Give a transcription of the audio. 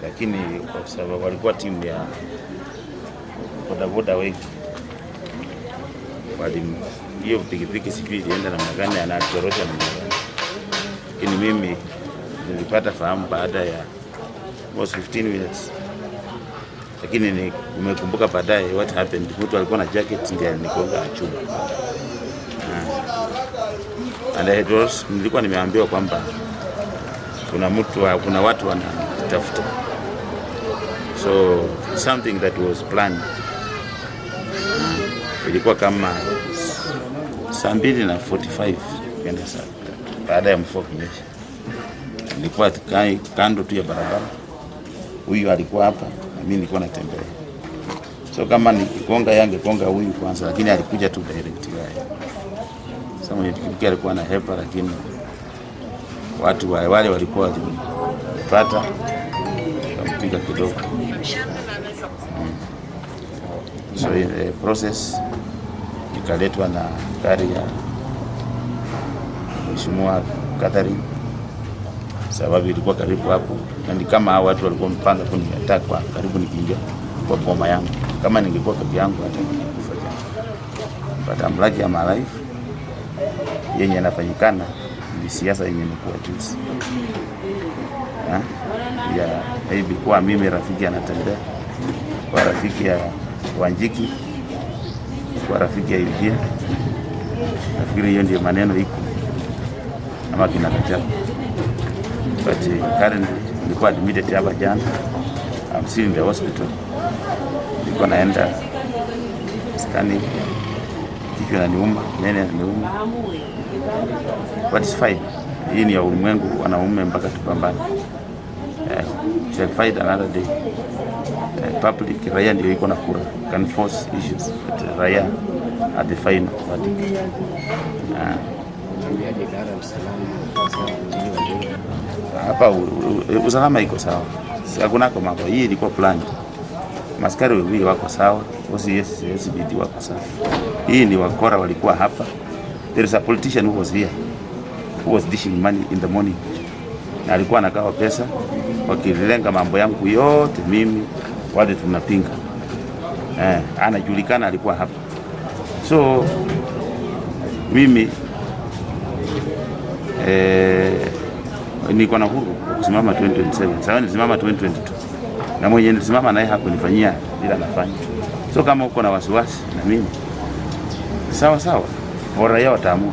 lakini kwa sababu walikuwa timu ya bodaboda wengi, hiyo pikipiki sijui ilienda namna gani, anatorosha namna gani. Lakini mimi nilipata fahamu baada ya almost 15 minutes, lakini nimekumbuka baadaye what happened. Mtu alikuwa na jacket ndiye alinigonga chuma. And nilikuwa nimeambiwa kwamba kuna watu wanatafuta, so something that was planned. Ilikuwa kama 2:45 kwenda saa 3 baada ya mvua kunyesha. Nilikuwa kando tu ya barabara, huyu alikuwa hapa na mimi nilikuwa natembea. So kama nikigonga yangegonga huyu kwanza, lakini alikuja tu direct yeye. Sasa mwenye pikipiki alikuwa na hepa, lakini watu wale walikuwa walipata kumpiga kidogo. So process ikaletwa na gari ya Mheshimiwa Catherine, sababu ilikuwa karibu hapo, na ni kama hao watu walikuwa mpanga kuniattack kwa karibu nikiingia kwa boma yangu. Kama ningekuwa peke yangu hata ningekufa jana. But I'm lucky I'm alive. Yenye inafanyikana ni siasa yenye imekuwa juzi. Ya hivi kwa mimi rafiki anatembea, kwa rafiki ya Wanjiki, kwa rafiki ya Ilgia. Nafikiri hiyo ndio maneno iko ama kinakataa. But currently nilikuwa admitted hapa jana. I'm still in the hospital. Nilikuwa naenda scanning, kichwa inaniuma, nene inaniuma. But it's fine. Hii ni ya ulimwengu, wanaume mpaka tupambane. Shall fight another day. Public raia ndio iko na kura, can force issues, but raia at the final verdict. Hapa usalama iko sawa, hakuna kama mambo. Hii ilikuwa planned. Maskari wengi wako sawa, OCS wako sawa. Hii ni wakora walikuwa hapa. There is a politician who was here, who was dishing money in the morning. Na alikuwa anagawa pesa wakilenga mambo yangu yote, mimi wale tunapinga. Anajulikana alikuwa hapa. So mimi niko na huru kusimama 2027. Sawa, nisimama 2022. Na mwenye nisimama naye hakunifanyia bila nafanya. So kama uko na wasiwasi na mimi, sawa, raia wataamua.